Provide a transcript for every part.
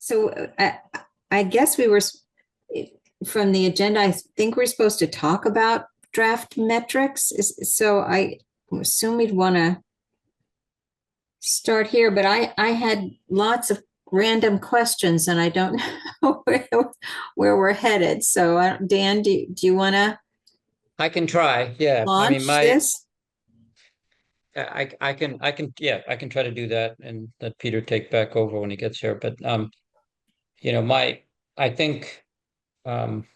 So I guess we were, from the agenda, I think we're supposed to talk about draft metrics. So I assume we'd want to start here, but I had lots of random questions and I don't know where we're headed. So Dan, do you want to I can try. Yeah. I mean, launch this? I can try to do that and let Peter take back over when he gets here. But I think um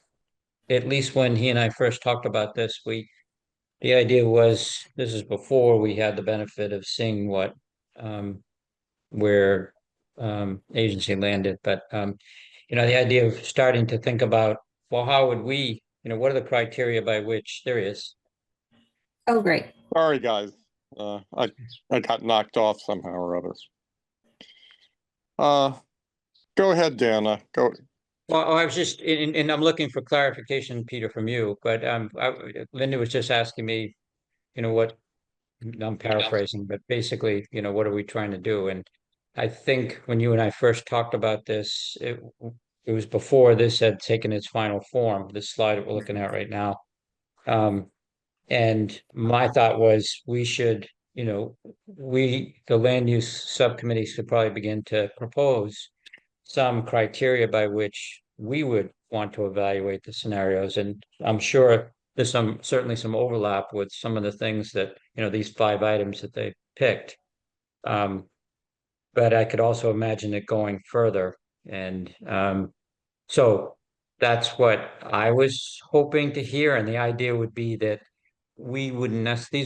at least when he and I first talked about this, the idea was this is before we had the benefit of seeing what where agency landed. But the idea of starting to think about, well, how would we, what are the criteria by which there is? Oh, great. Sorry, guys. I got knocked off somehow or other. Go ahead, Dana. Go. Well, I was just, and I'm looking for clarification, Peter, from you. But Linda was just asking me, what I'm paraphrasing, but basically, what are we trying to do? And I think when you and I first talked about this, it was before this had taken its final form. This slide that we're looking at right now. And my thought was we should, the land use subcommittee should probably begin to propose some criteria by which we would want to evaluate the scenarios. And I'm sure there's certainly some overlap with some of the things that, these 5 items that they picked. But I could also imagine it going further. And so that's what I was hoping to hear. And the idea would be that these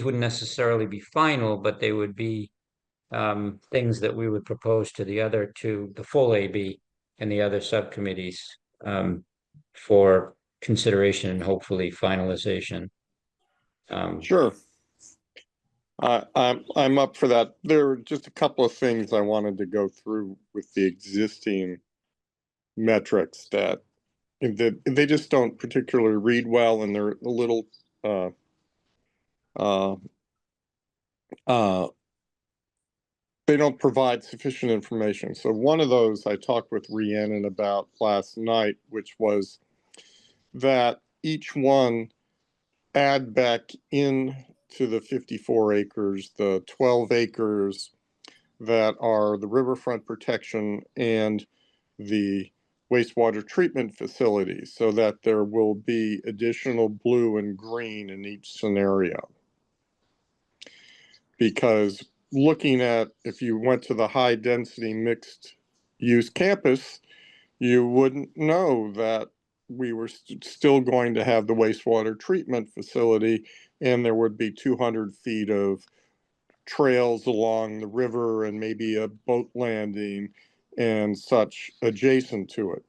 wouldn't necessarily be final, but they would be things that we would propose to the full AB and the other subcommittees for consideration and hopefully finalization. Sure. I'm up for that. There are just a couple of things I wanted to go through with the existing metrics that they just don't particularly read well, and they're a little they don't provide sufficient information. So one of those I talked with Rhiannon about last night, which was that each one add back in to the 54 acres, the 12 acres that are the riverfront protection and the wastewater treatment facilities, so that there will be additional blue and green in each scenario. Because looking at, if you went to the high density mixed use campus, you wouldn't know that we were still going to have the wastewater treatment facility, and there would be 200 feet of trails along the river and maybe a boat landing and such adjacent to it.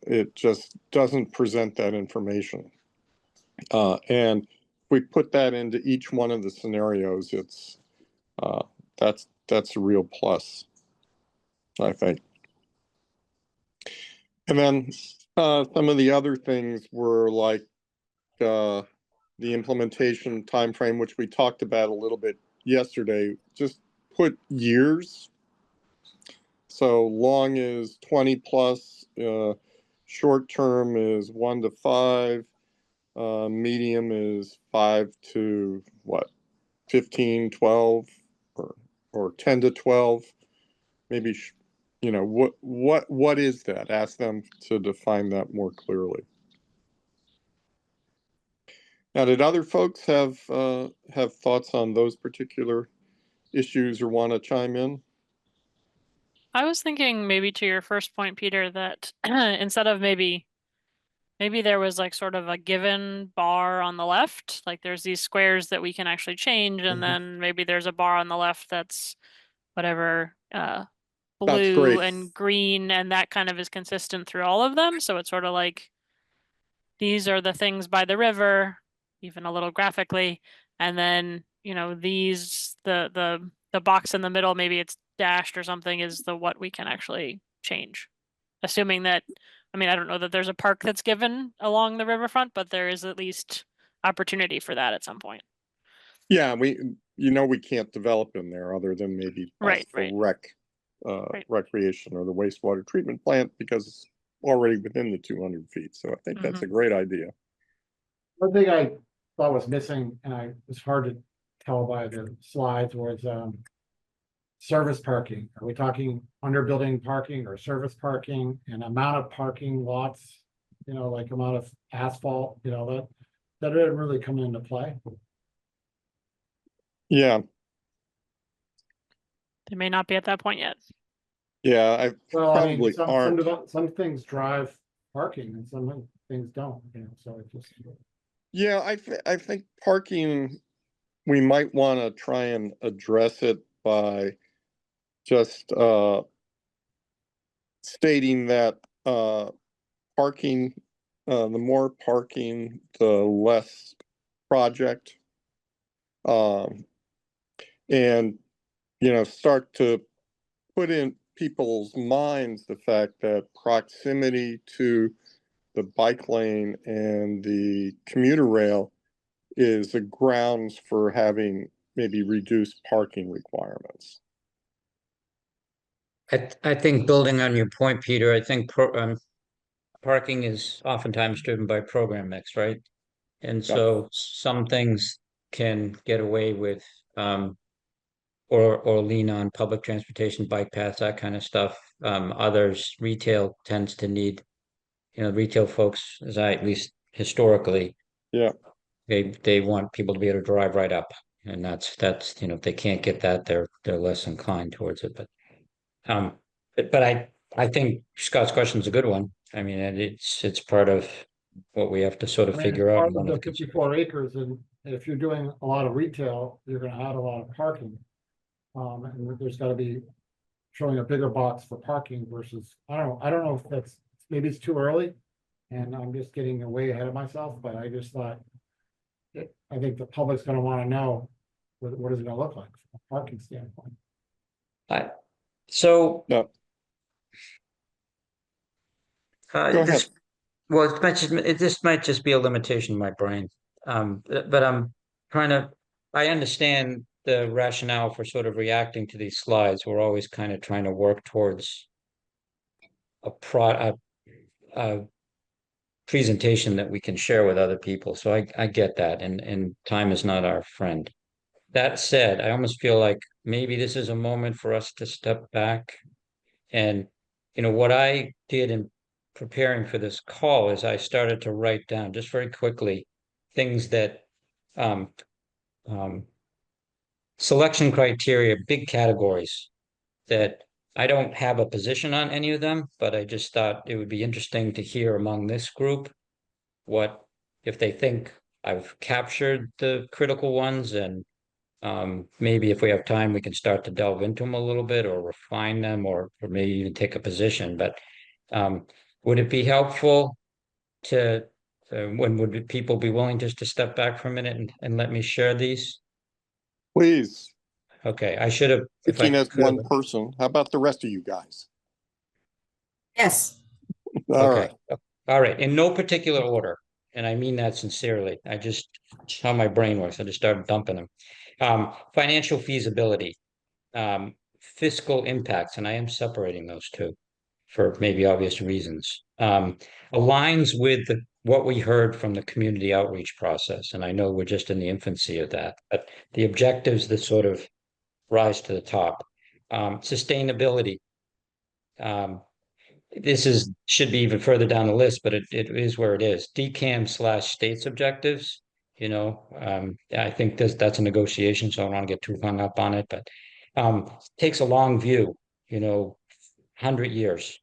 It just doesn't present that information. And we put that into each one of the scenarios, it's that's a real plus, I think. And then some of the other things were like the implementation timeframe, which we talked about a little bit yesterday. Just put years. So long is 20 plus, short term is 1 to 5, medium is 5 to what, 15, 12, or 10 to 12. Maybe what is that? Ask them to define that more clearly. Now, did other folks have thoughts on those particular issues or want to chime in? I was thinking maybe to your first point, Peter, that instead of maybe there was like sort of a given bar on the left, like there's these squares that we can actually change, and then maybe there's a bar on the left that's whatever blue and green, and that kind of is consistent through all of them. So it's sort of like these are the things by the river, even a little graphically, and then these the box in the middle, maybe it's dashed or something, is the what we can actually change. Assuming that, I mean, I don't know that there's a park that's given along the riverfront, but there is at least opportunity for that at some point. Yeah, we can't develop in there other than maybe right. rec. Right. recreation or the wastewater treatment plant because it's already within the 200 feet. So I think that's a great idea. One thing I thought was missing, and it was hard to tell by the slides, was service parking. Are we talking under building parking or service parking, and amount of parking lots, you know, like amount of asphalt, you know, that didn't really come into play. Yeah, They may not be at that point yet. yeah, I Well, I mean, probably aren't. some things drive parking and some things don't, you know, so it just. Yeah, I think parking, we might want to try and address it by just stating that parking, the more parking, the less project. And, you know, start to put in people's minds the fact that proximity to the bike lane and the commuter rail is a grounds for having maybe reduced parking requirements. I think building on your point, Peter, I think parking is oftentimes driven by program mix, right? And so some things can get away with or lean on public transportation, bike paths, that kind of stuff. Others, retail tends to need, you know, retail folks, as I at least historically, Yeah, they want people to be able to drive right up. And that's, you know, if they can't get that, they're less inclined towards it. But I think Scott's question is a good one. I mean, and it's part of what we have to sort of I mean, figure out. part One of of the the 54 acres, and if you're doing a lot of retail, you're gonna add a lot of parking. And there's gotta be showing a bigger box for parking versus, I don't know if that's, maybe it's too early. And I'm just getting way ahead of myself, but I just thought, I think the public's gonna wanna know, what is it gonna look like from a parking standpoint? So no, go ahead. well, this might just be a limitation of my brain. But I'm trying to, I understand the rationale for sort of reacting to these slides. We're always kind of trying to work towards a presentation that we can share with other people. So I get that, and time is not our friend. That said, I almost feel like maybe this is a moment for us to step back. And, you know, what I did in preparing for this call is I started to write down just very quickly things that um, um, selection criteria, big categories that I don't have a position on any of them, but I just thought it would be interesting to hear among this group what if they think I've captured the critical ones, and maybe if we have time, we can start to delve into them a little bit or refine them or maybe even take a position. But would it be helpful to, when would people be willing just to step back for a minute and let me share these? Please, Okay, I should have, if I speaking as could have. one person, how about the rest of you guys? Yes, All Okay. right. All right. In no particular order. And I mean that sincerely. I just, how my brain works. I just started dumping them. Financial feasibility, fiscal impacts, and I am separating those two for maybe obvious reasons. Aligns with what we heard from the community outreach process. And I know we're just in the infancy of that, but the objectives that sort of rise to the top. Sustainability. This should be even further down the list, but it is where it is. DCAM/state's objectives. You know, I think that's a negotiation, so I don't want to get too hung up on it, but takes a long view, you know, 100 years.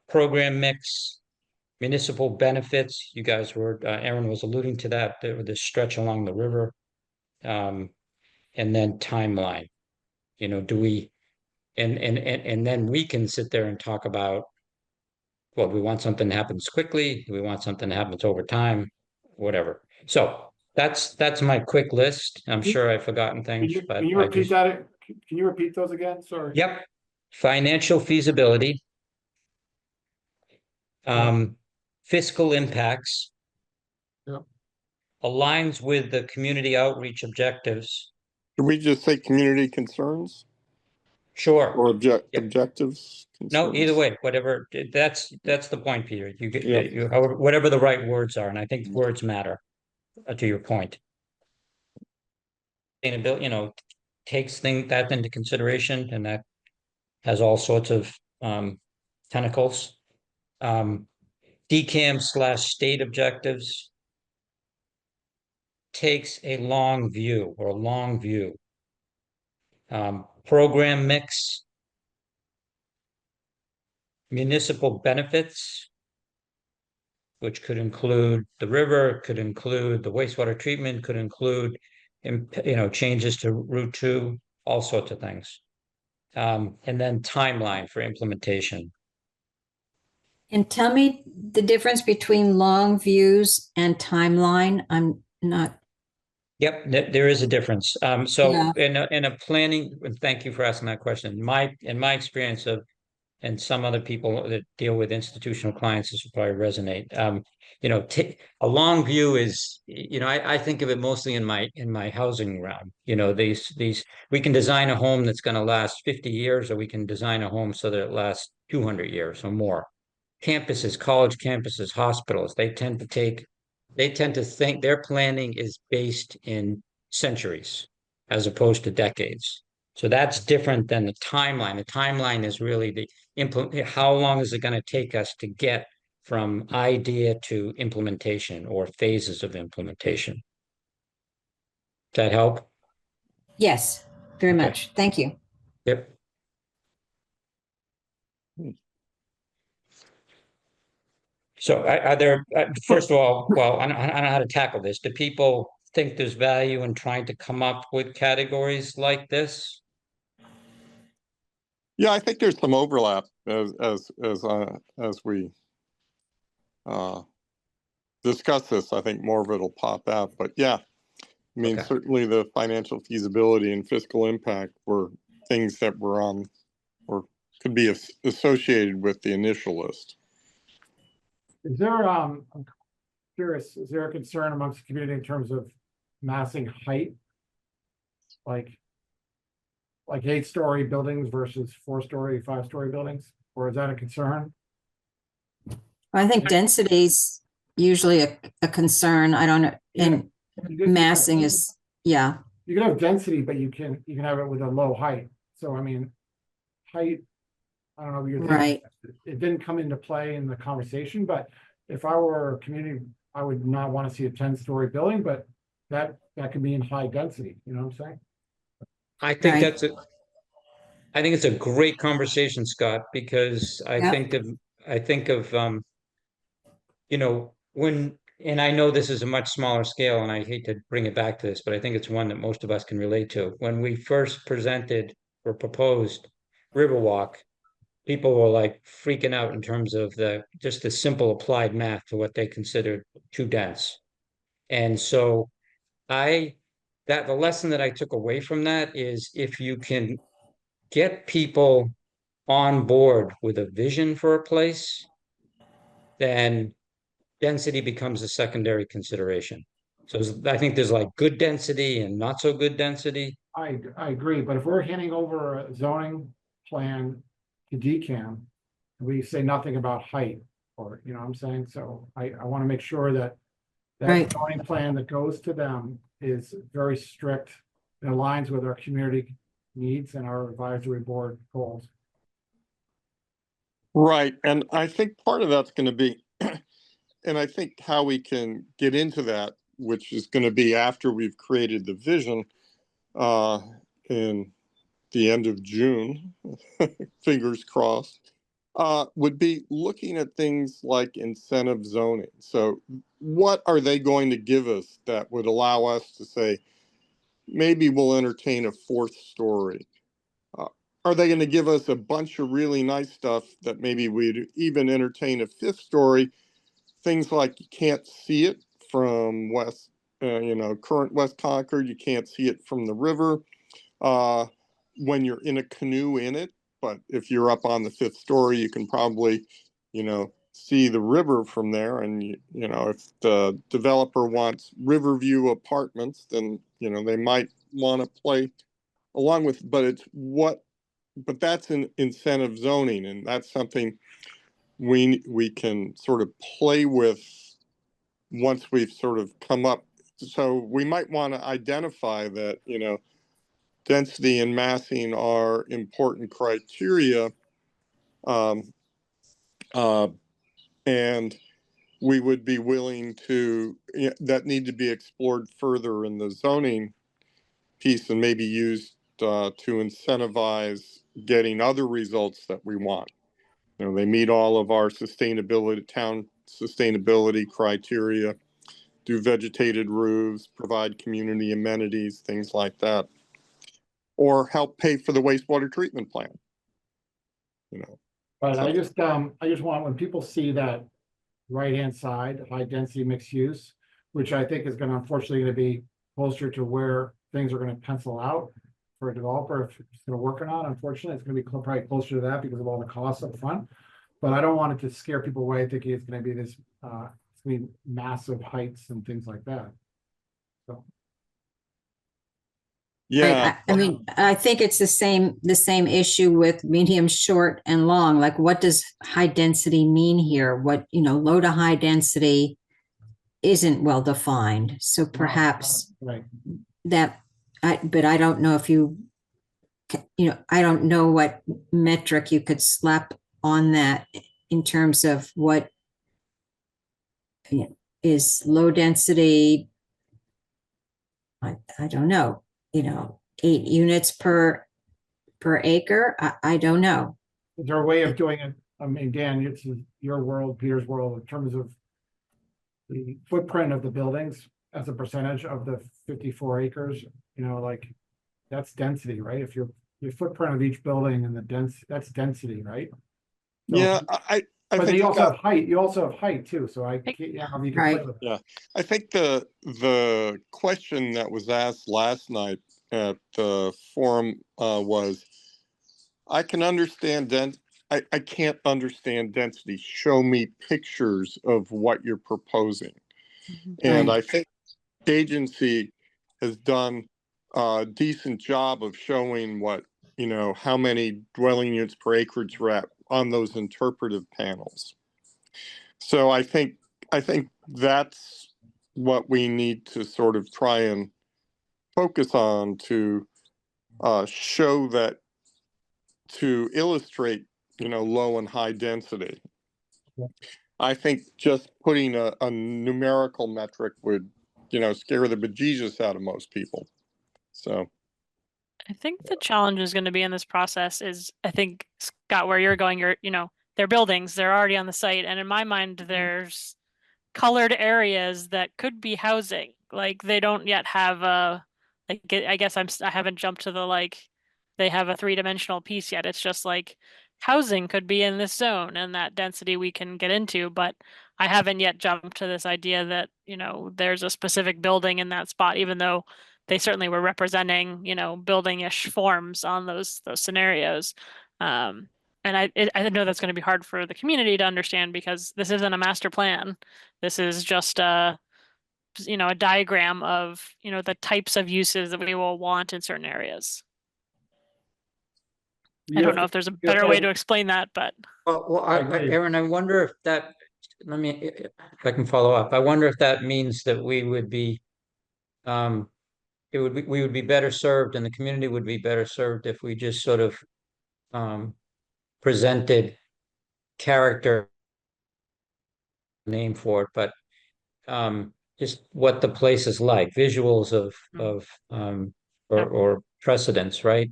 Program mix, municipal benefits. You guys were, Aaron was alluding to that, the stretch along the river. And then timeline. You know, do we, and then we can sit there and talk about, well, we want something that happens quickly, we want something that happens over time, whatever. So that's my quick list. I'm sure I've forgotten things, but Can you I repeat just, that? Can you repeat those again? Sorry. yep. Financial feasibility, fiscal impacts. Yep. Aligns with the community outreach objectives. Did we just say community concerns? Sure. or Yep. objectives? No, either concerns? way, whatever, that's the point, Peter. You get, Yeah. you, however, whatever the right words are, and I think words matter, to your point. Sustainability, takes that into consideration, and that has all sorts of tentacles. DCAM/state objectives takes a long view or a long view. Program mix, municipal benefits, which could include the river, could include the wastewater treatment, could include, changes to Route 2, all sorts of things. And then timeline for implementation. And tell me the difference between long views and timeline. I'm not, Yep, there is a difference. So Yeah. in a planning, and thank you for asking that question. In my experience of, and some other people that deal with institutional clients, this will probably resonate. A long view is, I think of it mostly in my housing realm. These we can design a home that's going to last 50 years, or we can design a home so that it lasts 200 years or more. Campuses, college campuses, hospitals, they tend to think their planning is based in centuries as opposed to decades. So that's different than the timeline. The timeline is really how long is it going to take us to get from idea to implementation or phases of implementation. Does that help? yes, very Okay. much. Thank you. Yep. So are there, first of all, well, I don't know how to tackle this. Do people think there's value in trying to come up with categories like this? Yeah, I think there's some overlap as we discuss this. I think more of it will pop out, but yeah, I mean, Okay. certainly the financial feasibility and fiscal impact were things that were on or could be associated with the initial list. Is there, I'm curious, is there a concern amongst the community in terms of massing height? Like 8-story buildings versus 4-story, 5-story buildings, or is that a concern? I think density's usually a concern. I don't know. And massing is, yeah. You can have density, but you can have it with a low height. So I mean, height, I don't know what you're thinking. Right. It didn't come into play in the conversation, but if I were a community, I would not want to see a 10-story building, but that could be in high density. You know what I'm saying? I think Right. I think it's a great conversation, Scott, because I Yeah. think of when, and I know this is a much smaller scale, and I hate to bring it back to this, but I think it's one that most of us can relate to. When we first presented or proposed Riverwalk, people were like freaking out in terms of just the simple applied math to what they considered too dense. And so the lesson that I took away from that is, if you can get people on board with a vision for a place, then density becomes a secondary consideration. So I think there's like good density and not so good density. I agree, but if we're handing over a zoning plan to DCAM, we say nothing about height, or, you know what I'm saying? So I want to make sure that Right. zoning plan that goes to them is very strict and aligns with our community needs and our advisory board goals. Right. And I think part of that's going to be, and I think how we can get into that, which is going to be after we've created the vision in the end of June, fingers crossed, would be looking at things like incentive zoning. So what are they going to give us that would allow us to say, maybe we'll entertain a 4th story? Are they going to give us a bunch of really nice stuff that maybe we'd even entertain a 5th story? Things like you can't see it from current West Concord, you can't see it from the river when you're in a canoe in it. But if you're up on the 5th story, you can probably, see the river from there. And, if the developer wants Riverview apartments, then, they might want to play along with, but it's what but that's an incentive zoning, and that's something we can sort of play with once we've sort of come up. So we might want to identify that, density and massing are important criteria. And we would be willing to, that need to be explored further in the zoning piece and maybe used to incentivize getting other results that we want. They meet all of our town sustainability criteria, do vegetated roofs, provide community amenities, things like that, or help pay for the wastewater treatment plant. But I something. just want, when people see that right-hand side, high density mixed use, which I think is unfortunately gonna be closer to where things are gonna pencil out for a developer if it's gonna work or not. Unfortunately, it's gonna be probably closer to that because of all the costs up front. But I don't want it to scare people away thinking it's gonna be this, it's gonna be massive heights and things like that. So, Yeah, I mean, I think it's the same issue with medium, short, and long. Like, what does high density mean here? What, low to high density isn't well defined. So perhaps right, that, but I don't know if I don't know what metric you could slap on that in terms of what is low density. I don't know, 8 units per acre. I don't know. is there a way of doing it? I mean, Dan, it's your world, Peter's world, in terms of the footprint of the buildings as a percentage of the 54 acres, like that's density, right? If your footprint of each building and that's density, right? So- yeah, I But think you also have height, too, so I can't, you can play Right. with it. Yeah, I think the question that was asked last night at the forum was, I can understand I can't understand density. Show me pictures of what you're proposing. And Right. I think the agency has done a decent job of showing how many dwelling units per acreage we're at on those interpretive panels. So I think that's what we need to sort of try and focus on to show that, to illustrate, low and high density. Yeah. I think just putting a numerical metric would, scare the bejesus out of most people. So, I think the challenge is going to be in this process is, I think, Scott, where you're going, they're buildings, they're already on the site. And in my mind, there's colored areas that could be housing. Like they don't yet have I guess I haven't jumped to they have a 3-dimensional piece yet. It's just like housing could be in this zone and that density we can get into, but I haven't yet jumped to this idea that, there's a specific building in that spot, even though they certainly were representing, building-ish forms on those scenarios. And I know that's going to be hard for the community to understand because this isn't a master plan. This is just a diagram of, the types of uses that we will want in certain areas. I don't know if there's a better way to explain that, but Well, I agree. Aaron, I wonder if that, if I can follow up. I wonder if that means that we would be, we would be better served and the community would be better served if we just sort of presented character name for it, but just what the place is like, visuals of or precedents, right?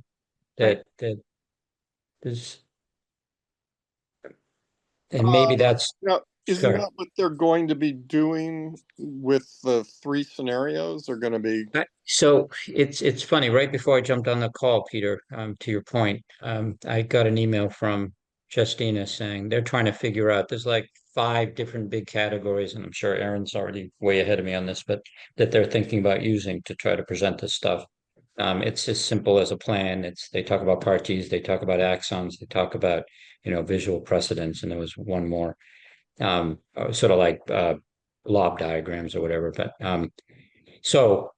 That is, and maybe that's isn't Sure. that what they're going to be doing with the 3 scenarios? They're going to be. So it's funny, right before I jumped on the call, Peter, to your point, I got an email from Justina saying they're trying to figure out, there's like 5 different big categories, and I'm sure Aaron's already way ahead of me on this, but that they're thinking about using to try to present this stuff. It's as simple as a plan. They talk about parties, they talk about axons, they talk about, visual precedents, and there was one more, sort of like blob diagrams or whatever. But so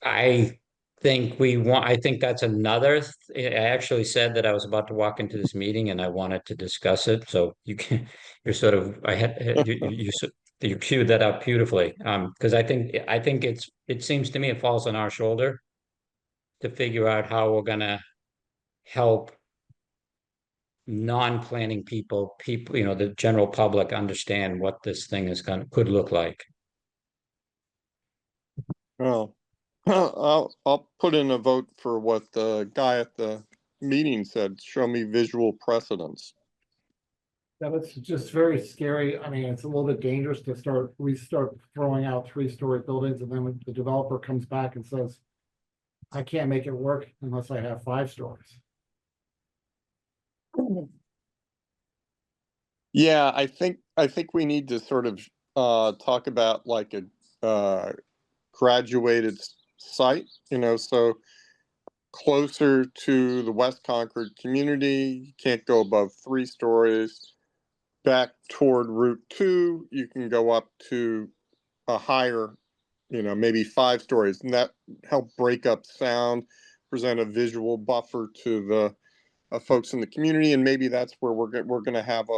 I I think that's another, I actually said that I was about to walk into this meeting and I wanted to discuss it. So you can, you're sort of, you queued that up beautifully. Because I think it seems to me it falls on our shoulder to figure out how we're gonna help non-planning people, the general public understand what this thing could look like. Well, I'll put in a vote for what the guy at the meeting said, show me visual precedents. Yeah, that's just very scary. I mean, it's a little bit dangerous to start throwing out 3-story buildings, and then when the developer comes back and says, I can't make it work unless I have 5 stories. Yeah, I think we need to sort of talk about like a graduated site, so closer to the West Concord community, you can't go above 3 stories. Back toward Route 2, you can go up to a higher, maybe 5 stories, and that help break up sound, present a visual buffer to the folks in the community, and maybe that's where we're going to have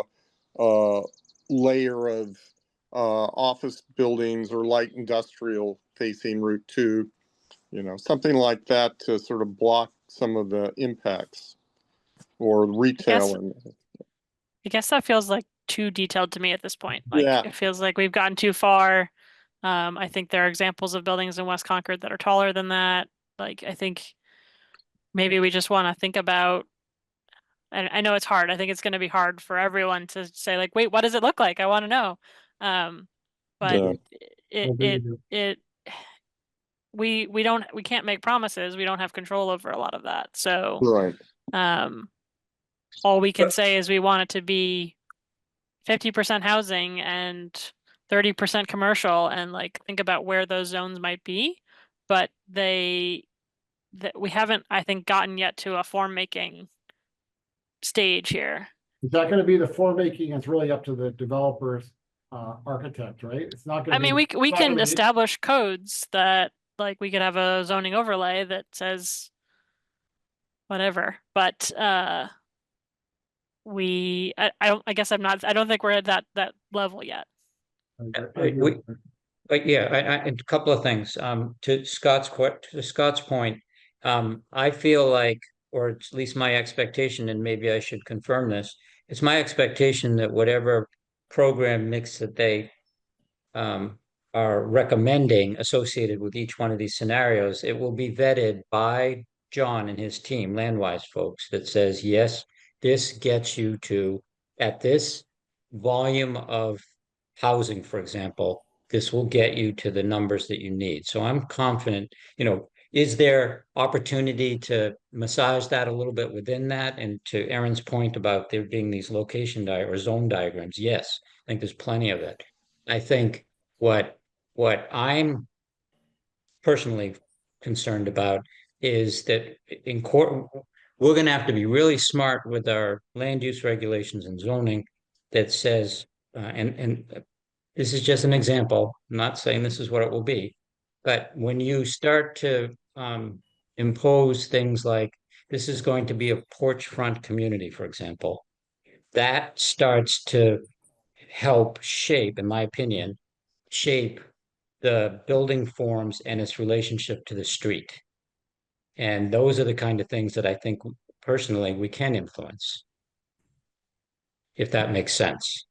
a layer of office buildings or light industrial facing Route 2, something like that to sort of block some of the impacts or retail. I guess that feels like too detailed to me at this point. Like Yeah. it feels like we've gotten too far. I think there are examples of buildings in West Concord that are taller than that. Like I think maybe we just want to think about, and I know it's hard. I think it's going to be hard for everyone to say like, wait, what does it look like? I want to know. But Yeah. we can't make promises. We don't have control over a lot of that. So Right. all we can say is we want it to be 50% housing and 30% commercial, and like think about where those zones might be. But we haven't, I think, gotten yet to a form making stage here. Is that going to be the form making? It's really up to the developer's architect, right? It's not going I to mean, be. we can establish codes that like we could have a zoning overlay that says whatever, but I guess I don't think we're at that level yet. But yeah, a couple of things. To Scott's point, I feel like, or at least my expectation, and maybe I should confirm this, it's my expectation that whatever program mix that they are recommending associated with each one of these scenarios, it will be vetted by John and his team, Landwise folks, that says, yes, this gets you to, at this volume of housing, for example, this will get you to the numbers that you need. So I'm confident, is there opportunity to massage that a little bit within that? And to Erin's point about there being these location or zone diagrams, yes, I think there's plenty of it. I think what I'm personally concerned about is that in court, we're going to have to be really smart with our land use regulations and zoning that says, and this is just an example, I'm not saying this is what it will be, but when you start to impose things like this is going to be a porch front community, for example, that starts to help shape, in my opinion, shape the building forms and its relationship to the street. And those are the kind of things that I think personally we can influence, if that makes sense.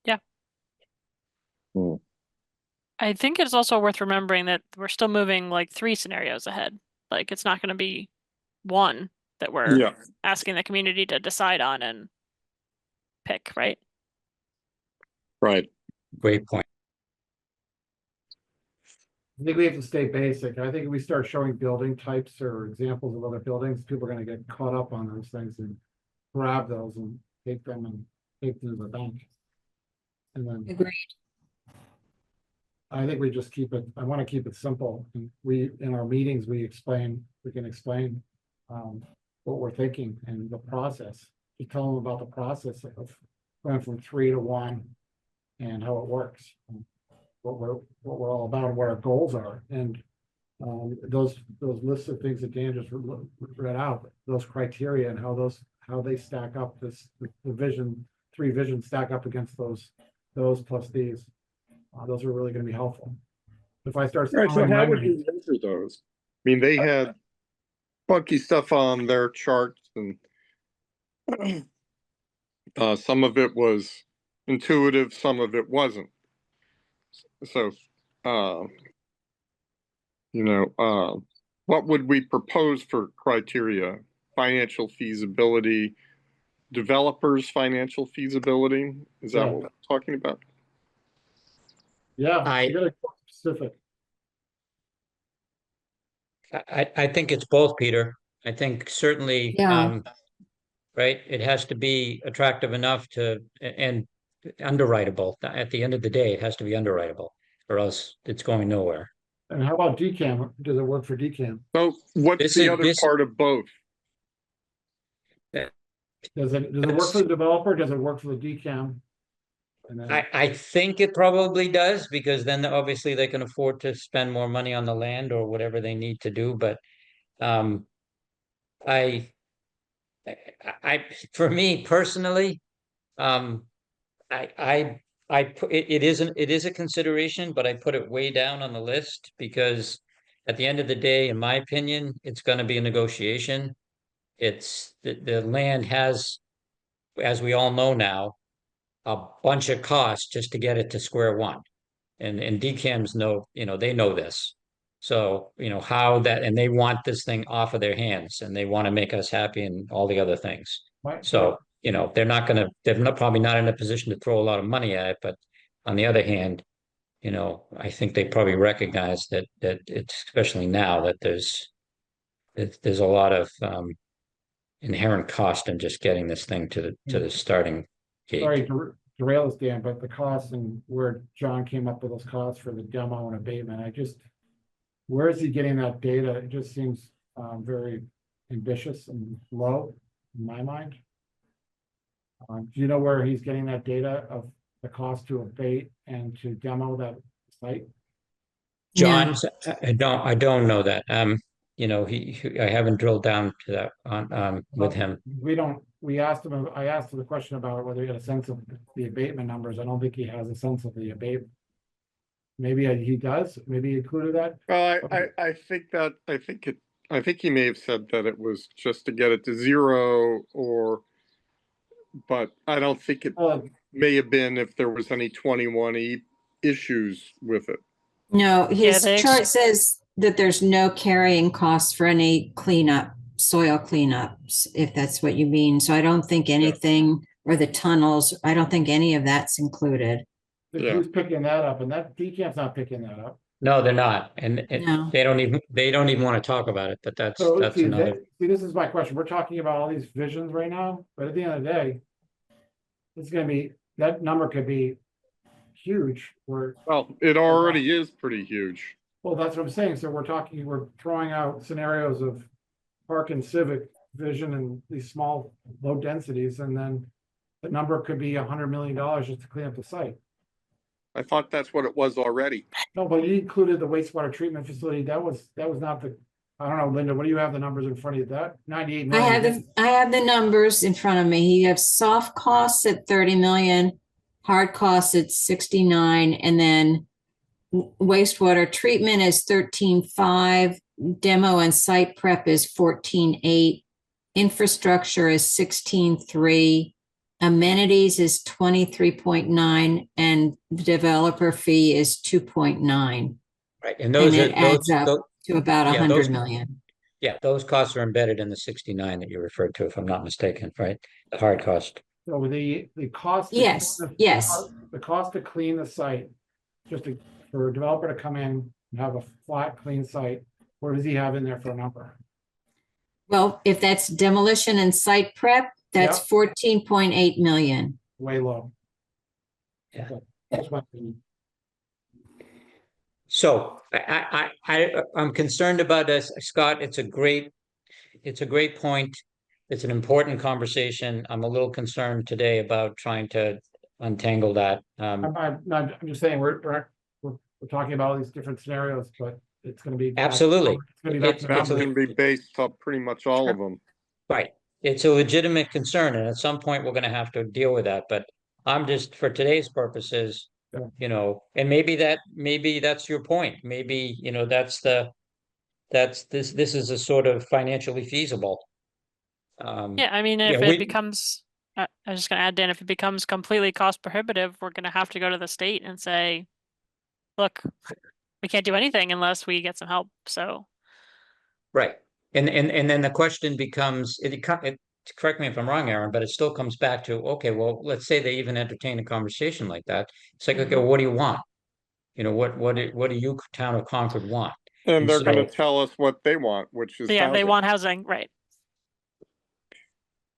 Yeah. Hmm. I think it's also worth remembering that we're still moving like 3 scenarios ahead. Like it's not going to be one that we're asking the community to decide on and pick, right? Right. Great point. I think we have to stay basic. I think if we start showing building types or examples of other buildings, people are going to get caught up on those things and grab those and take them to the bank. And then Agreed. I think we just I want to keep it simple. And in our meetings, we can explain what we're thinking and the process. You tell them about the process of going from 3 to 1 and how it works. what we're all about and what our goals are. And those lists of things that Dan just read out, those criteria and how they stack up, the three visions stack up against those plus these. Those are really going to be helpful. If I start, Right, so how would you measure those? I mean, they had funky stuff on their charts, and some of it was intuitive, some of it wasn't. So, what would we propose for criteria? Financial feasibility, developers' financial feasibility? Is that what we're talking about? Yeah, you gotta go specific. I think it's both, Peter. I think certainly, Yeah. right, it has to be attractive enough and underwritable. At the end of the day, it has to be underwritable, or else it's going nowhere. And how about DCAM? Does it work for DCAM? So what's the other part of both? Does it work for the developer? Does it work for the DCAM? I think it probably does, because then obviously they can afford to spend more money on the land or whatever they need to do. But for me personally, it is a consideration, but I put it way down on the list because at the end of the day, in my opinion, it's going to be a negotiation. It's the land has, as we all know now, a bunch of costs just to get it to square one. And DCAMs know, they know this. So, how that, and they want this thing off of their hands and they want to make us happy and all the other things. So, they're probably not in a position to throw a lot of money at it, but on the other hand, I think they probably recognize that it's, especially now, that there's a lot of inherent cost in just getting this thing to the starting gate. Sorry to derail this, Dan, but the costs and where John came up with those costs for the demo and abatement, where is he getting that data? It just seems very ambitious and low in my mind. Do you know where he's getting that data of the cost to abate and to demo that site? John, I don't know that. I haven't drilled down to that with him. I asked him the question about whether he had a sense of the abatement numbers. I don't think he has a sense of the abatement. Maybe he does. Maybe he included that. I think he may have said that it was just to get it to zero, but I don't think it may have been if there was any 21E issues with it. No, his chart says that there's no carrying costs for any soil cleanups, if that's what you mean. So I don't think anything, or the tunnels, I don't think any of that's included. Who's picking that up? And that DCAM's not picking that up. No, they're not, and No. they don't even want to talk about it. But that's another. This is my question. We're talking about all these visions right now, but at the end of the day, it's going to be, that number could be huge. Well, it already is pretty huge. Well, that's what I'm saying. So we're throwing out scenarios of park and civic vision and these small, low densities, and then the number could be $100 million just to clean up the site. I thought that's what it was already. No, but you included the wastewater treatment facility. That was not the, I don't know, Linda, what do you have the numbers in front of you? That 98 million. I have the numbers in front of me. You have soft costs at 30 million, hard costs at 69, and then wastewater treatment is 13.5, demo and site prep is 14.8, infrastructure is 16.3, amenities is 23.9, and the developer fee is 2.9. Right, and those adds up to about 100 million. Yeah, those costs are embedded in the 69 that you referred to, if I'm not mistaken, right? The hard cost. So the cost. Yes. The cost to clean the site, for a developer to come in and have a flat, clean site, what does he have in there for a number? Well, if that's demolition and site prep, that's 14.8 million. Way low. Yeah. That's what I mean. So I'm concerned about this, Scott. It's a great point. It's an important conversation. I'm a little concerned today about trying to untangle that. I'm just saying we're we're talking about all these different scenarios, but it's gonna be. Absolutely. It's gonna be back to the That's It's a- numbers. going to be based on pretty much all of them. Right. It's a legitimate concern, and at some point we're gonna have to deal with that, but I'm just, for today's purposes, Yeah. you know, and maybe that's your point. Maybe, you know, this is a sort of financially feasible. Yeah, I mean, Yeah, if it becomes, I was just gonna add, Dan, if it becomes completely cost prohibitive, we're gonna have to go to the state and say, look, we can't do anything unless we get some help, so. Right. And then the question becomes, correct me if I'm wrong, Aaron, but it still comes back to, okay, well, let's say they even entertain a conversation like that. It's like, okay, well, what do you want? You know, what do you, town of Concord, want? And they're going to So- tell us what they want, which is Yeah, they housing. want housing, right?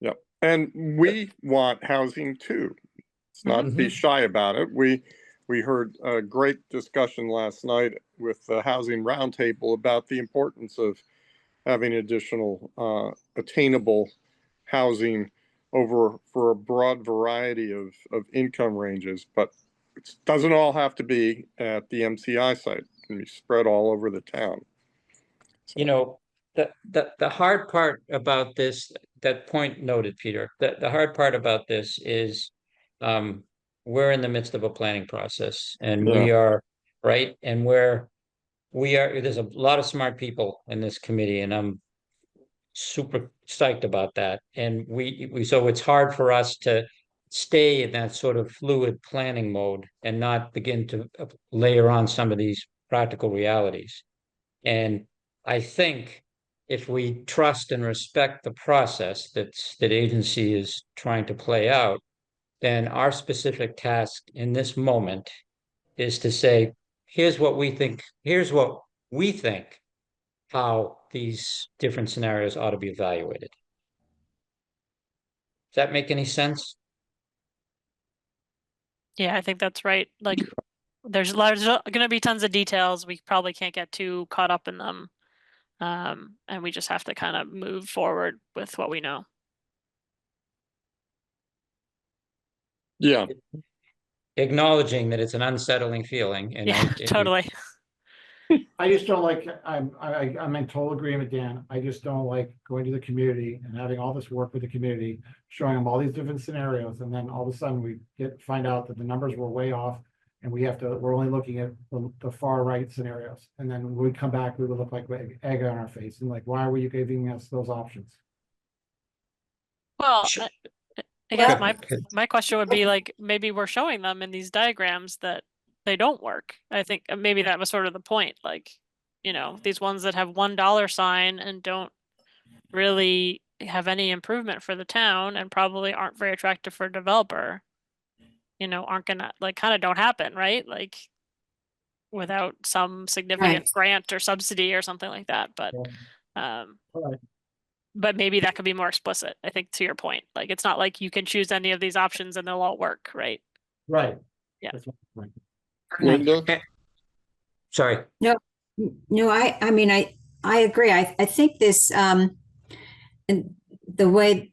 Yep. And we want housing too. Let's not be shy about it. We heard a great discussion last night with the Housing Roundtable about the importance of having additional attainable housing for a broad variety of income ranges, but it doesn't all have to be at the MCI site. It can be spread all over the town. You know, the hard part about this, that point noted, Peter, the hard part about this is, we're in the midst of a planning process, and we are, right, and there's a lot of smart people in this committee, and I'm super psyched about that. And so it's hard for us to stay in that sort of fluid planning mode and not begin to layer on some of these practical realities. And I think if we trust and respect the process that agency is trying to play out, then our specific task in this moment is to say, here's what we think how these different scenarios ought to be evaluated. Does that make any sense? Yeah, I think that's right. Like, there's gonna be tons of details. We probably can't get too caught up in them. And we just have to kind of move forward with what we know. Yeah. Acknowledging that it's an unsettling feeling, and Yeah, totally. I just don't like, I'm in total agreement, Dan. I just don't like going to the community and having all this work with the community, showing them all these different scenarios, and then all of a sudden we find out that the numbers were way off. And we're only looking at the far right scenarios. And then when we come back, we would look like egg on our face and like, why were you giving us those options? Well, Sure. I guess Well, my question would be like, maybe we're showing them in these diagrams that they don't work. I think maybe that was sort of the point. Like, you know, these ones that have $1 sign and don't really have any improvement for the town and probably aren't very attractive for a developer, you know, aren't gonna, like, kind of don't happen, right? Like, without some significant Right. grant or subsidy or something like that. But All right. but maybe that could be more explicit. I think, to your point, like, it's not like you can choose any of these options and they'll all work, right? Right. Yeah. That's my point. Linda? Sorry. No, I mean, I agree. I think this, and the way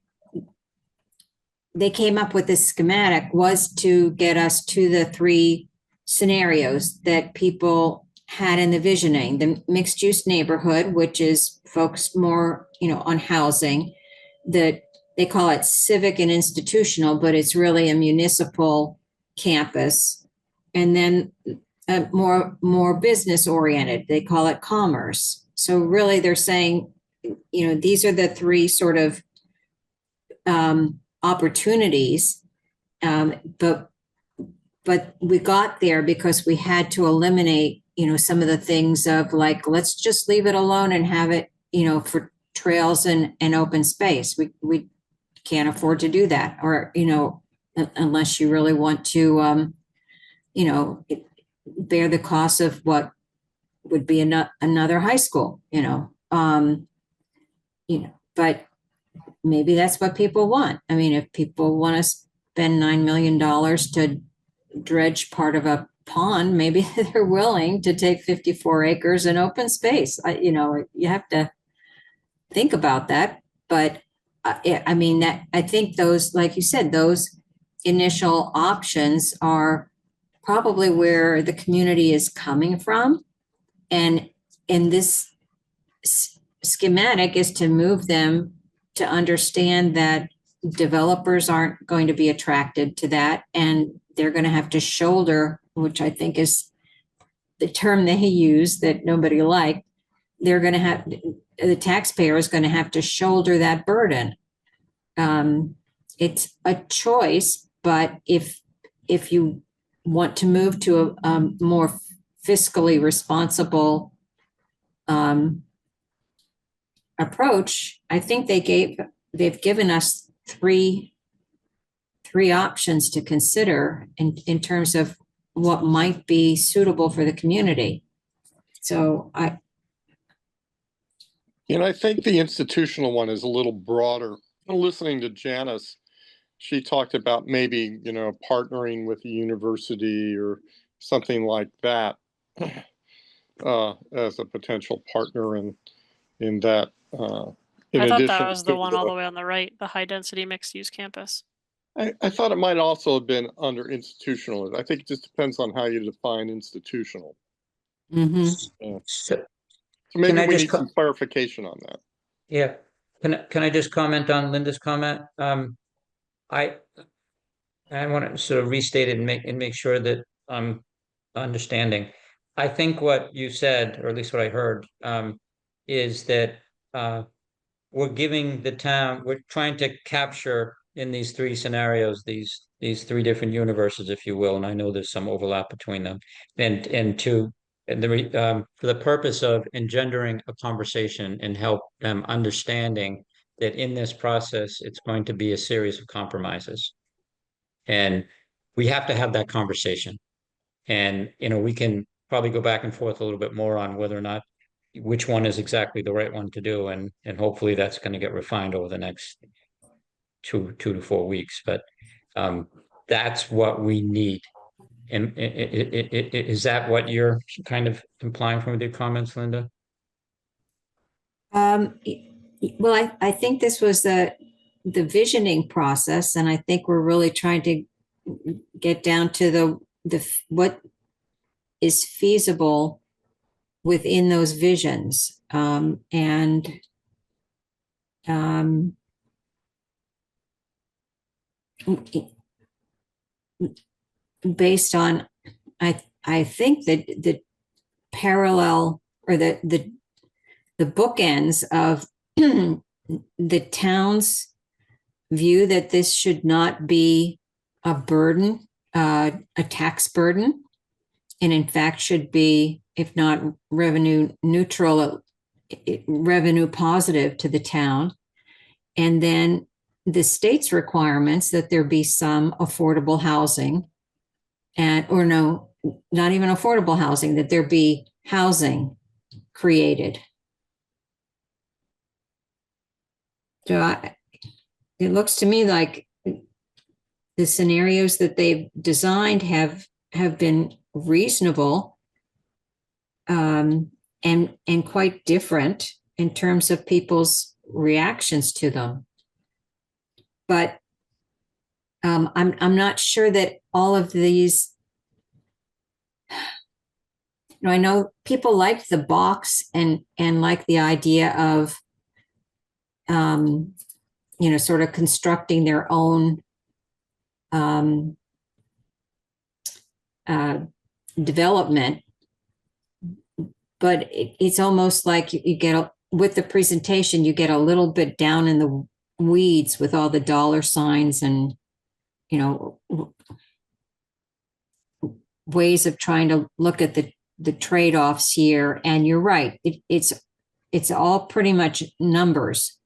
they came up with this schematic was to get us to the three scenarios that people had in the visioning: the mixed use neighborhood, which is focused more, on housing, that they call it civic and institutional, but it's really a municipal campus. And then more business oriented, they call it commerce. So really they're saying, these are the three sort of opportunities, but we got there because we had to eliminate, some of the things of like, let's just leave it alone and have it, for trails and open space. We can't afford to do that, or, unless you really want to, bear the cost of what would be another high school, but maybe that's what people want. I mean, if people want to spend $9 million to dredge part of a pond, maybe they're willing to take 54 acres in open space. You have to think about that. But I mean, that I think those, like you said, those initial options are probably where the community is coming from. And in this schematic is to move them to understand that developers aren't going to be attracted to that, and they're going to have to shoulder, which I think is the term they use that nobody liked. They're going to have, the taxpayer is going to have to shoulder that burden. It's a choice, but if you want to move to a more fiscally responsible approach, I think they've given us three options to consider in terms of what might be suitable for the community. So I think the institutional one is a little broader. Listening to Janice, she talked about maybe, partnering with the university or something like that as a potential partner in that. I thought that was the one all the way on the right, the high density mixed use campus. I thought it might also have been under institutional. I think it just depends on how you define institutional. mm-hmm. Yeah. So Maybe we need some clarification on that. Yeah. Can I just comment on Linda's comment? I want to sort of restate it and make sure that I'm understanding. I think what you said, or at least what I heard, is that we're giving the town, we're trying to capture in these three scenarios, these three different universes, if you will, and I know there's some overlap between them, for the purpose of engendering a conversation and help them understanding that in this process, it's going to be a series of compromises. And we have to have that conversation. And, we can probably go back and forth a little bit more on whether or not which one is exactly the right one to do. And hopefully that's going to get refined over the next two to 4 weeks. But that's what we need. And is that what you're kind of implying from your comments, Linda? Well, I think this was the visioning process, and I think we're really trying to get down to the what is feasible within those visions, based on, I think that the parallel or the bookends of the town's view that this should not be a burden, a tax burden, and in fact should be, if not revenue neutral, revenue positive to the town. And then the state's requirements that there be some affordable housing, or no, not even affordable housing, that there be housing created. So it looks to me like the scenarios that they've designed have been reasonable, and quite different in terms of people's reactions to them. But I'm not sure that all of these, I know people like the box and like the idea of sort of constructing their own development, but it's almost like you get with the presentation, you get a little bit down in the weeds with all the dollar signs and ways of trying to look at the trade-offs here. And you're right, it's all pretty much numbers.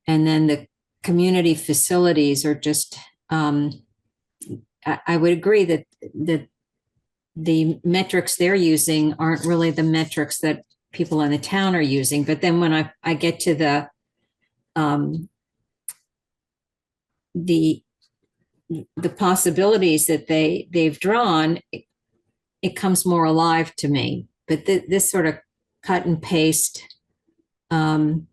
And then the community facilities are just, I would agree that the metrics they're using aren't really the metrics that people in the town are using. But then when I get to the possibilities that they've drawn, it comes more alive to me. But this sort of cut and paste, I'm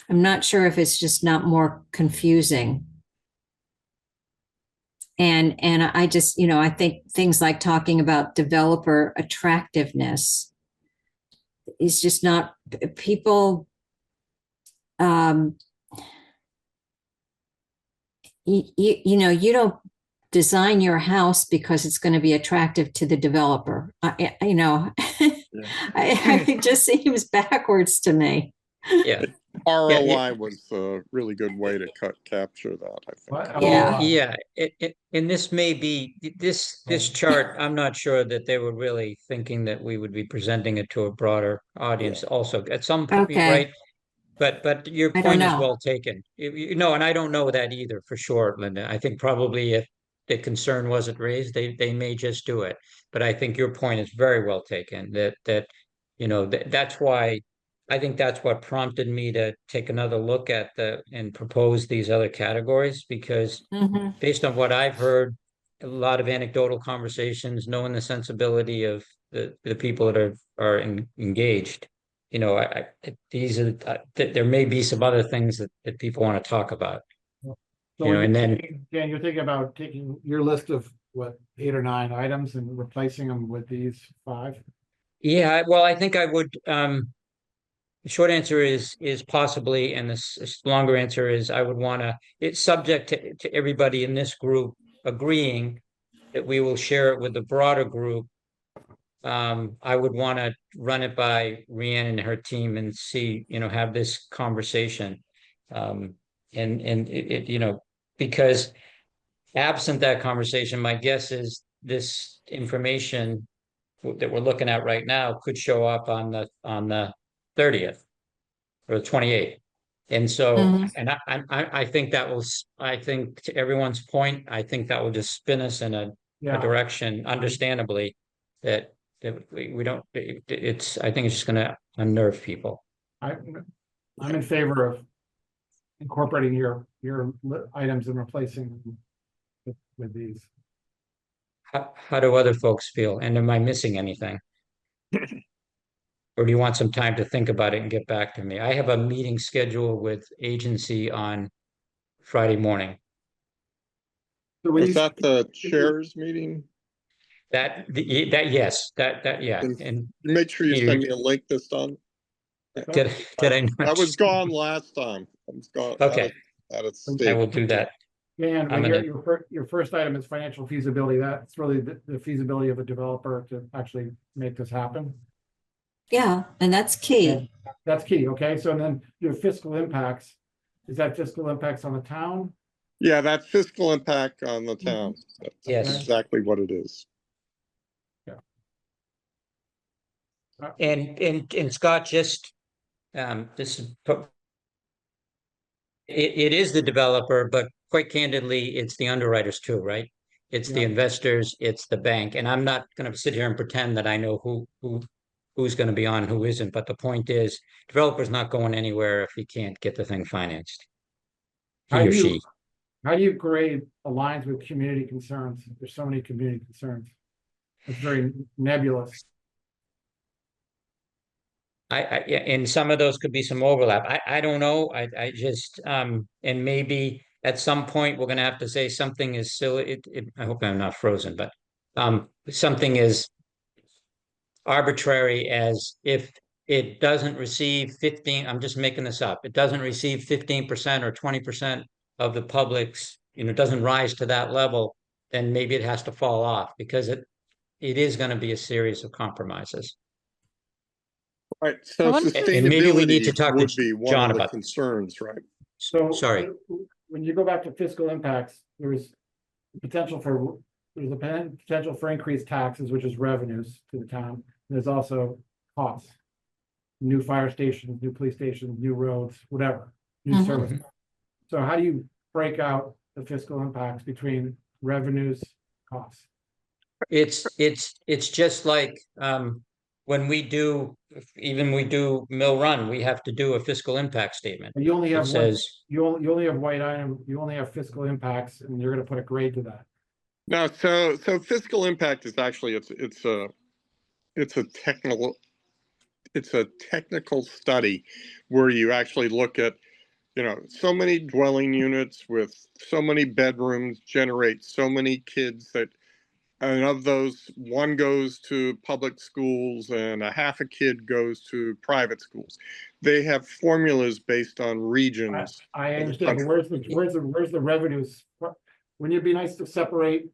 not sure if it's just not more confusing. And I just, I think things like talking about developer attractiveness is just not people. You don't design your house because it's going to be attractive to the developer. It just seems backwards to me. Yeah. ROI was a really good way to capture that, I think. Yeah. Yeah, and this may be this chart. I'm not sure that they were really thinking that we would be presenting it to a broader audience also at some point, Okay. right? But your I don't point is know. well taken. And I don't know that either for sure, Linda. I think probably if the concern wasn't raised, they may just do it. But I think your point is very well taken. That's why I think that's what prompted me to take another look at and propose these other categories, because Mhm. based on what I've heard, a lot of anecdotal conversations, knowing the sensibility of the people that are engaged. These are there may be some other things that people want to talk about. So And then Dan, you're thinking about taking your list of what, 8 or 9 items and replacing them with these 5? yeah, well, I think I would. The short answer is possibly, and the longer answer is I would want to. It's subject to everybody in this group agreeing that we will share it with the broader group. I would want to run it by Rhiannon and her team and see, have this conversation. And because absent that conversation, my guess is this information that we're looking at right now could show up on the 30th or the 28th. And so, Mhm. and I think I think to everyone's point, I think that will just spin us in a direction, understandably, that we don't, I think it's just going to unnerve people. I'm in favor of incorporating your items and replacing them with these. How do other folks feel? And am I missing anything? Or do you want some time to think about it and get back to me? I have a meeting scheduled with agency on Friday morning. So Was that the chairs meeting? Yes, yeah. And Make sure you Peter, send me a link this time. did I not? I was gone last time. I was gone Okay, out of I state. will do that. Dan, I'm when gonna- your first item is financial feasibility, that's really the feasibility of a developer to actually make this happen. Yeah, and that's key. Okay. That's key, okay? So then your fiscal impacts, is that fiscal impacts on the town? Yeah, that fiscal impact on the town. That's Yes. exactly what it is. And Scott, just this is it is the developer, but quite candidly, it's the underwriters too, right? It's the Yeah. investors, it's the bank, and I'm not going to sit here and pretend that I know who's going to be on, who isn't. But the point is, developer's not going anywhere if he can't get the thing financed. How He do or you- she. How do you grade aligns with community concerns? There's so many community concerns. It's very nebulous. Yeah, and some of those could be some overlap. I don't know. I just and maybe at some point we're gonna have to say something is silly. I hope I'm not frozen, but something is arbitrary as if it doesn't receive 15, I'm just making this up. It doesn't receive 15% or 20% of the public's, doesn't rise to that level, then maybe it has to fall off because it is going to be a series of compromises. Right, so And maybe we need to sustainability talk would to be one John of the about concerns, right? So Sorry. when you go back to fiscal impacts, there's a potential for increased taxes, which is revenues to the town. There's also costs. New fire stations, new police stations, new roads, whatever, new Mhm. service. So how do you break out the fiscal impacts between revenues, costs? It's just like when we do Mill Run, we have to do a fiscal impact statement. You only have It says you only have white item, you only have fiscal impacts, and you're gonna put a grade to that. No, so fiscal impact is actually it's a technical study where you actually look at you know, so many dwelling units with so many bedrooms generate so many kids that, and of those, one goes to public schools and a half a kid goes to private schools. They have formulas based on regions. I of the understand, but country. where's the revenues? Wouldn't it be nice to separate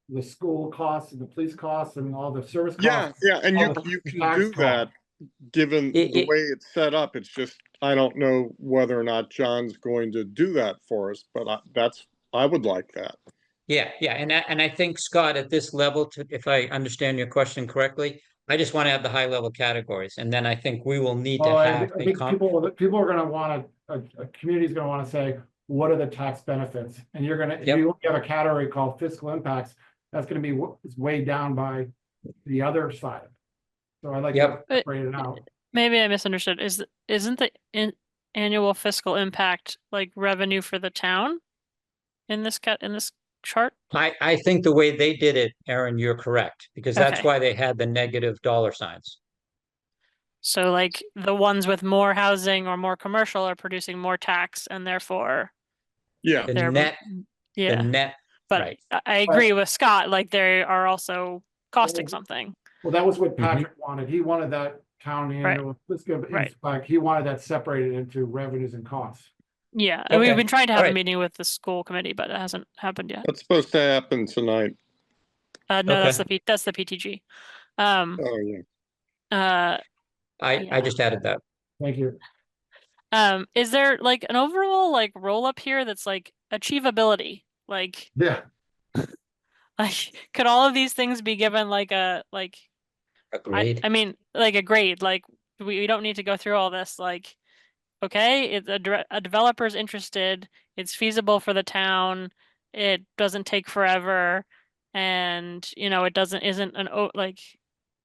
the school costs and the police costs and all the service Yeah, costs? yeah, and all you the you can tax do that, costs? given It- the it- way it's set up. It's just, I don't know whether or not John's going to do that for us, but I would like that. Yeah, yeah, and I think, Scott, at this level, if I understand your question correctly, I just want to have the high level categories, and then I think we will need to Oh, have I a think people are gonna wanna, a community's gonna wanna say, what are the tax benefits? And you're gonna, if Yep. you have a category called fiscal impacts, that's gonna be it's weighed down by the other side. So I'd like to Yep. separate it out. Maybe I misunderstood. Isn't the annual fiscal impact like revenue for the town in this chart? I think the way they did it, Aaron, you're correct, because that's Okay. why they had the negative dollar signs. So like the ones with more housing or more commercial are producing more tax and therefore Yeah, The they're net, the yeah. net, But right. I agree with Scott, like they are also costing Well, something. Well, that was what Mhm. Patrick wanted. He wanted that town annual fiscal Right. impact, he wanted that separated into revenues and costs. Yeah, and we've Okay. been trying to have a Alright. meeting with the school committee, but it hasn't happened yet. that's supposed to happen tonight. No, that's Okay. that's the PTG. Oh, yeah. I Yeah. just added that. Thank you. Is there like an overall like roll up here that's like achievability? Like could all of these things be given like a like Agreed. I mean like a grade? Like we don't need to go through all this. Like okay, it's a developer's interested, it's feasible for the town, it doesn't take forever, and you know, it isn't like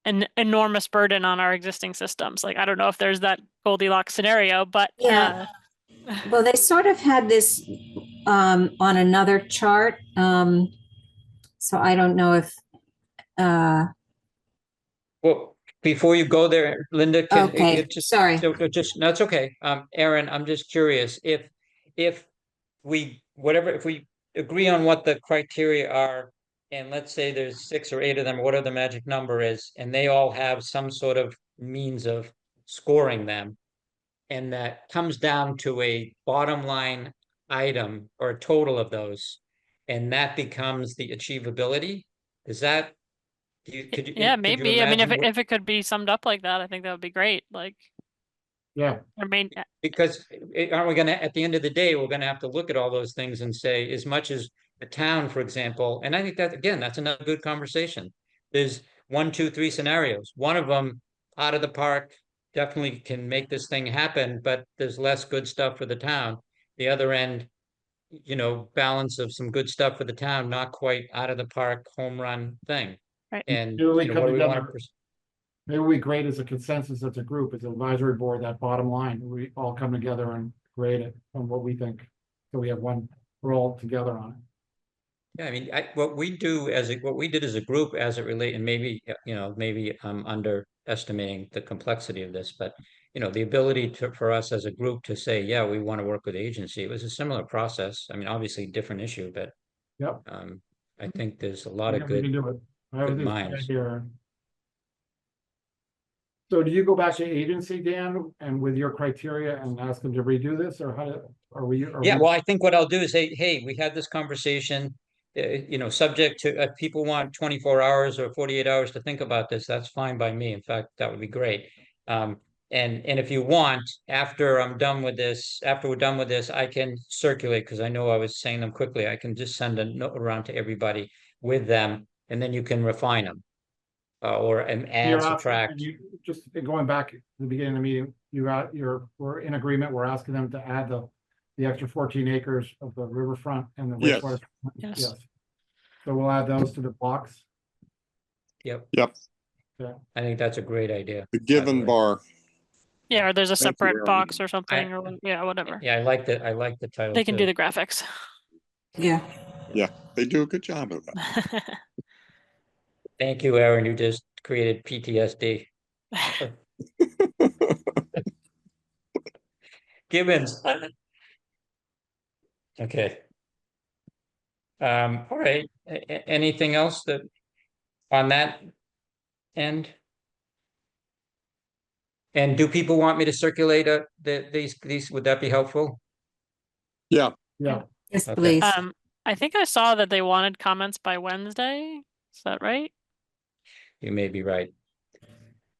an enormous burden on our existing systems. Like I don't know if there's that Goldilocks scenario, but Yeah. Well, they sort of had this on another chart. So I don't know if Well, before you go there, Linda, can okay, it just, sorry. just, no, it's okay. Aaron, I'm just curious if if we agree on what the criteria are, and let's say there's 6 or 8 of them, whatever the magic number is, and they all have some sort of means of scoring them, and that comes down to a bottom line item or a total of those, and that becomes the achievability, is that, could you maybe. I mean, imagine what? if it could be summed up like that, I think that would be great. Like, Yeah, I mean, Because aren't we gonna, at the end of the day, we're gonna have to look at all those things and say, as much as the town, for example, and I think that, again, that's another good conversation. There's 1, 2, 3 scenarios. One of them, out of the park, definitely can make this thing happen, but there's less good stuff for the town. The other end, balance of some good stuff for the town, not quite out of the park, home run thing. Right. And, Maybe we what come do we want together. to? Maybe we grade as a consensus as a group, as an advisory board, that bottom line, we all come together and grade it on what we think. So we have we're all together on it. Yeah, I mean, what we did as a group as it relate, and maybe, maybe I'm underestimating the complexity of this, but the ability for us as a group to say, yeah, we want to work with the agency, it was a similar process. I mean, obviously different issue, but Yep. I think there's a lot of We can good, do it. I have good this minds. idea. So do you go back to agency, Dan, and with your criteria and ask them to redo this, or are we? Yeah, well, I think what I'll do is say, hey, we had this conversation, subject to, people want 24 hours or 48 hours to think about this, that's fine by me. In fact, that would be great. And if you want, after we're done with this, I can circulate, because I know I was saying them quickly. I can just send a note around to everybody with them, and then you can refine them. Or add, subtract. You just going back to the beginning of the meeting, we're in agreement. We're asking them to add the extra 14 acres of the riverfront and the Yes. wastewater. Yes. So we'll add those to the box. Yep. Yep, I think that's a great idea. the given bar. Yeah, or there's a Thank you, separate Aaron. box or something, or whatever. Yeah, I like the title. They can do too. the graphics. Yeah. Yeah, they do a good job of that. Thank you, Aaron. You just created PTSD. Gibbons. Okay. All right. Anything else that on that end? And do people want me to circulate these, would that be helpful? Yeah, Yeah, Yes, Okay. please. I think I saw that they wanted comments by Wednesday. Is that right? You may be right.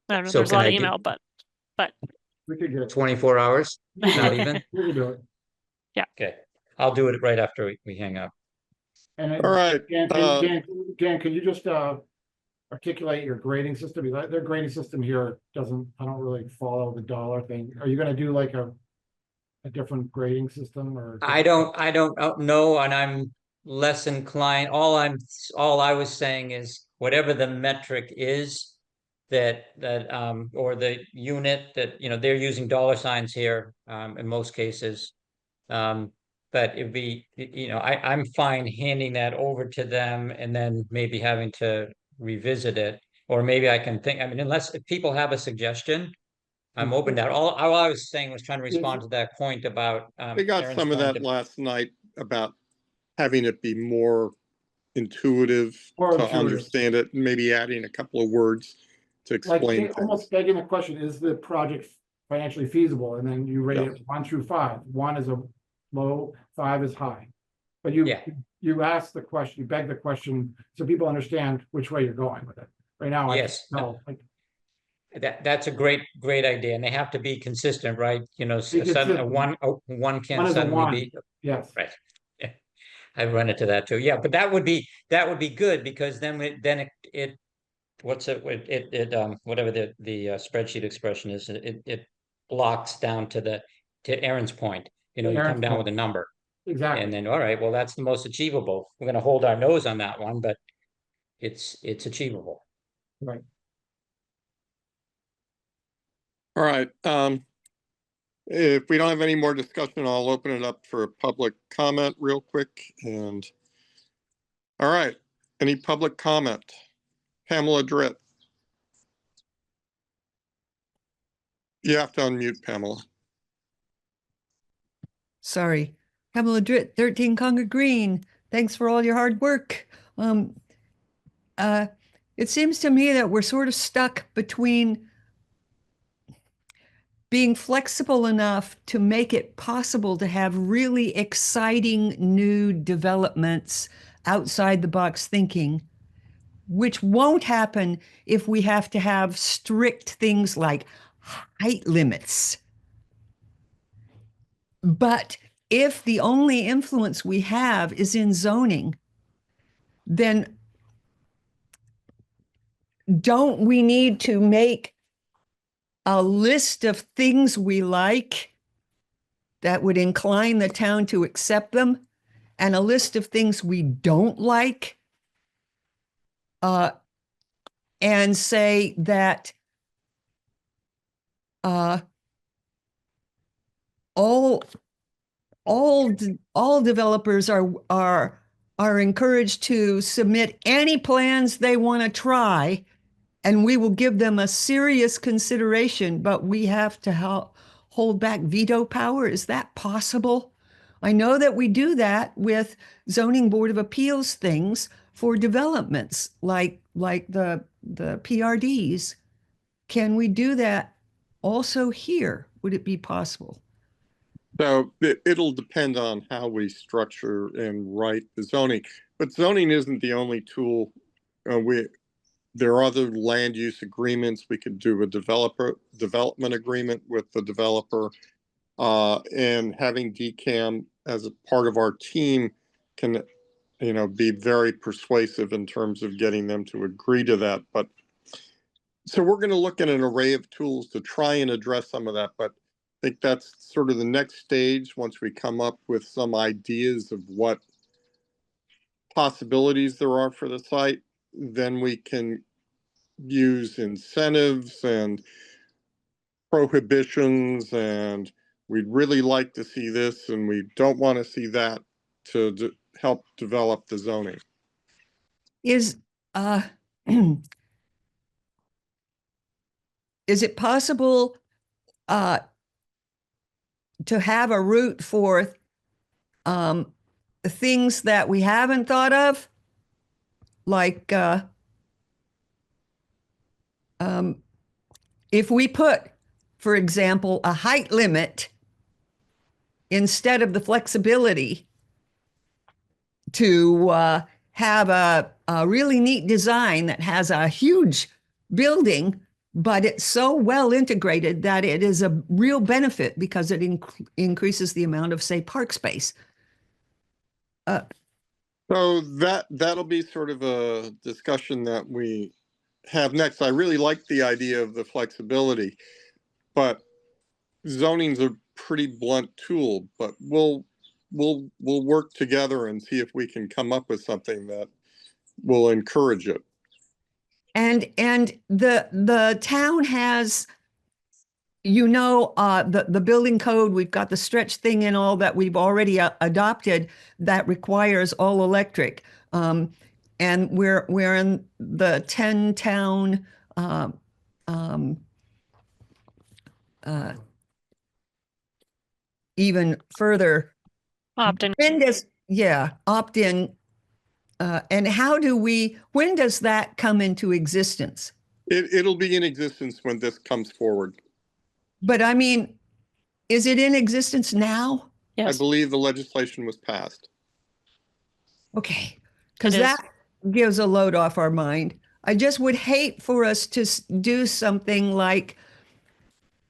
I don't know, So there's a can lot I of do email, but we could get. 24 hours? Not even? We could do it. Okay. I'll do it right after we hang up. And all right. Dan, can you just articulate your grading system? Because their grading system here doesn't, I don't really follow the dollar thing. Are you gonna do like a different grading system or? I don't know, and I'm less inclined. All I was saying is whatever the metric is that or the unit that, they're using dollar signs here, in most cases. But it'd be, I'm fine handing that over to them and then maybe having to revisit it. Or maybe I can think, unless if people have a suggestion, I'm open to that. All I was saying was trying to respond to that point about We got Aaron's some of point that last night about having it be more intuitive More to intuitive. understand it, maybe adding a couple of words to Like, explain almost things. begging the question, is the project financially feasible? And then you rate Yeah. it 1 through 5. 1 is a low, 5 is high. But Yeah. you ask the question, you beg the question, so people understand which way you're going with it. Right now, Yes. no, like, That's a great idea, and they have to be consistent, right? Be consistent. A one One can is a suddenly 1. be Yes, right. Yeah, I run into that too. Yeah, but that would be good because then it what's whatever the spreadsheet expression is, it blocks down to Aaron's point. You Aaron's come down point. with a number, exactly. and then all right, well, that's the most achievable. We're going to hold our nose on that one, but it's achievable. Right. All right. If we don't have any more discussion, I'll open it up for a public comment real quick. And all right, any public comment? Pamela Dritt. You have to unmute, Pamela. Sorry. Pamela Dritt, 13 Concord Green. Thanks for all your hard work. It seems to me that we're sort of stuck between being flexible enough to make it possible to have really exciting new developments outside the box thinking, which won't happen if we have to have strict things like height limits. But if the only influence we have is in zoning, then don't we need to make a list of things we like that would incline the town to accept them, and a list of things we don't like, and say that all developers are encouraged to submit any plans they want to try, and we will give them a serious consideration, but we have to hold back veto power. Is that possible? I know that we do that with zoning board of appeals things for developments like the PRDs. Can we do that also here? Would it be possible? So it'll depend on how we structure and write the zoning. But zoning isn't the only tool. There are other land use agreements. We could do a development agreement with the developer, and having DCAM as a part of our team can, be very persuasive in terms of getting them to agree to that. But so we're going to look at an array of tools to try and address some of that. But I think that's sort of the next stage once we come up with some ideas of what possibilities there are for the site. Then we can use incentives and prohibitions, and we'd really like to see this and we don't want to see that to help develop the zoning. Is is it possible to have a route for things that we haven't thought of, like if we put, for example, a height limit instead of the flexibility to have a really neat design that has a huge building, but it's so well integrated that it is a real benefit because it increases the amount of, say, park space. So that'll be sort of a discussion that we have next. I really like the idea of the flexibility, but zoning's a pretty blunt tool, but we'll work together and see if we can come up with something that will encourage it. And the town has, the building code, we've got the stretch thing and all that we've already adopted that requires all electric. And we're in the 10 town even further. Opt-in. Opt-in. And when does that come into existence? It'll be in existence when this comes forward. But I mean, is it in existence now? Yes. I believe the legislation was passed. Okay, because It is. that gives a load off our mind. I just would hate for us to do something like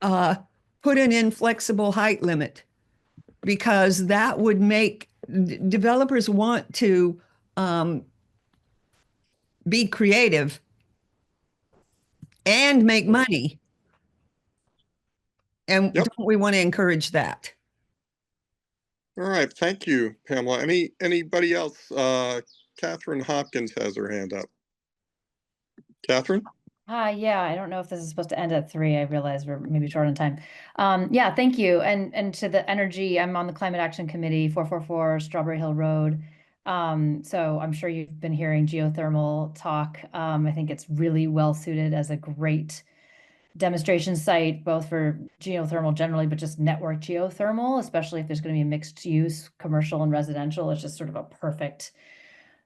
put an inflexible height limit, because that would make developers want to be creative and make money. And Yep. don't we want to encourage that? All right, thank you, Pamela. Anybody else? Catherine Hopkins has her hand up. Catherine? Yeah, I don't know if this is supposed to end at 3. I realize we're maybe short on time. Yeah, thank you. And to the energy, I'm on the Climate Action Committee, 444 Strawberry Hill Road. So I'm sure you've been hearing geothermal talk. I think it's really well suited as a great demonstration site, both for geothermal generally, but just network geothermal, especially if there's going to be a mixed use, commercial and residential. It's just sort of a perfect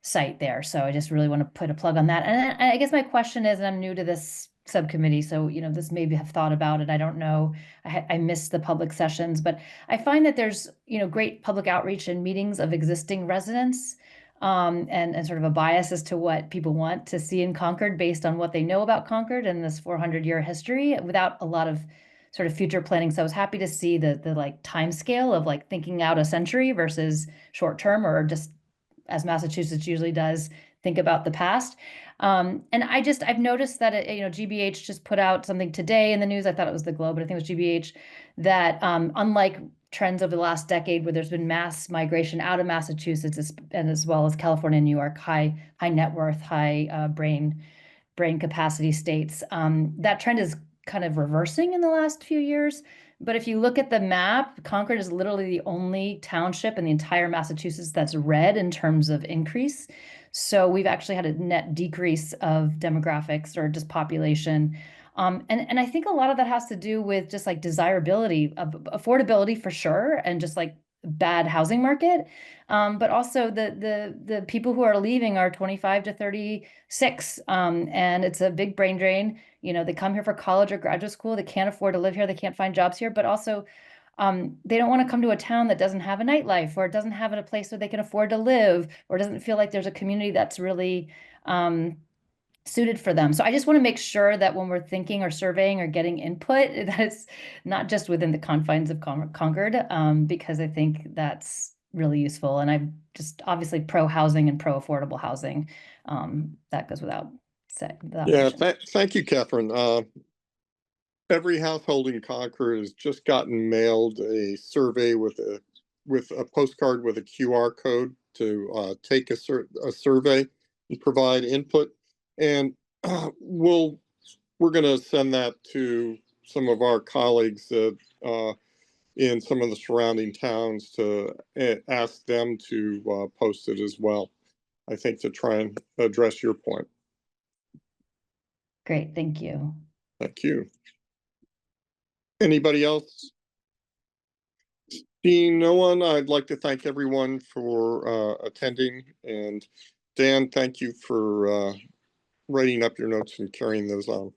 site there. So I just really want to put a plug on that. And I guess my question is, and I'm new to this subcommittee, so this maybe have thought about it. I don't know. I missed the public sessions, but I find that there's great public outreach and meetings of existing residents, and sort of a bias as to what people want to see in Concord based on what they know about Concord and this 400-year history, without a lot of sort of future planning. So I was happy to see the like time scale of like thinking out a century versus short term, or just, as Massachusetts usually does, think about the past. And I've noticed that GBH just put out something today in the news. I thought it was the Globe, but I think it was GBH, that unlike trends over the last decade where there's been mass migration out of Massachusetts and as well as California and New York, high net worth, high brain capacity states, that trend is kind of reversing in the last few years. But if you look at the map, Concord is literally the only township in the entire Massachusetts that's red in terms of increase. So we've actually had a net decrease of demographics or just population. And I think a lot of that has to do with just like desirability, affordability for sure, and just like bad housing market. But also the people who are leaving are 25 to 36. And it's a big brain drain. They come here for college or graduate school. They can't afford to live here. They can't find jobs here, but also they don't want to come to a town that doesn't have a nightlife, or it doesn't have a place where they can afford to live, or doesn't feel like there's a community that's really suited for them. So I just want to make sure that when we're thinking or surveying or getting input, that it's not just within the confines of Concord, because I think that's really useful. And I'm just obviously pro housing and pro affordable housing. That goes without saying. Yeah, thank you, Catherine. Every household in Concord has just gotten mailed a survey with a postcard with a QR code to take a survey and provide input. And we're going to send that to some of our colleagues in some of the surrounding towns to ask them to post it as well, I think, to try and address your point. Great, thank you. Thank you. Anybody else? Seeing no one, I'd like to thank everyone for attending. And Dan, thank you for writing up your notes and carrying those on.